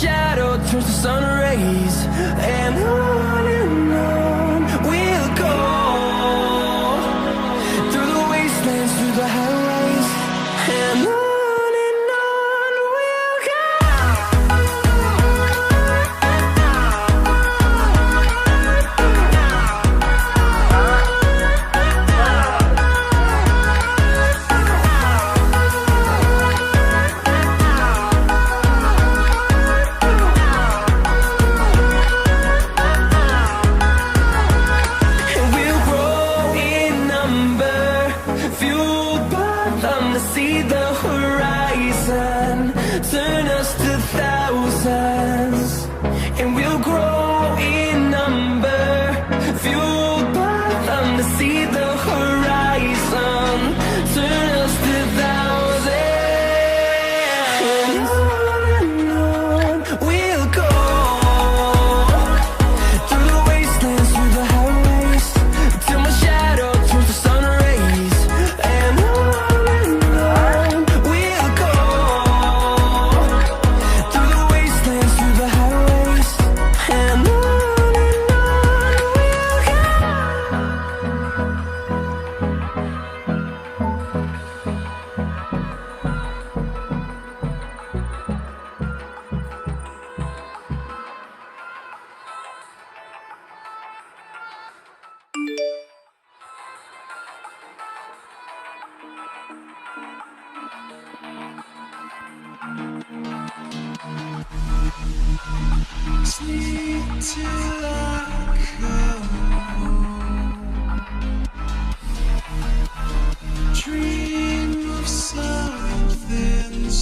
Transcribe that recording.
shadow turns to sun rays, and on we'll go, through the wastelands, through the highways, and on we'll go. See the horizon turn us to thousands, and we'll grow in number, fueled by them to see the horizon turn us to thousands. And on we'll go, through the wastelands, through the highways, till my shadow turns to sun rays, and on we'll go, through the wastelands, through the highways, and on we'll go. Sleep till I come home. Dream of sun.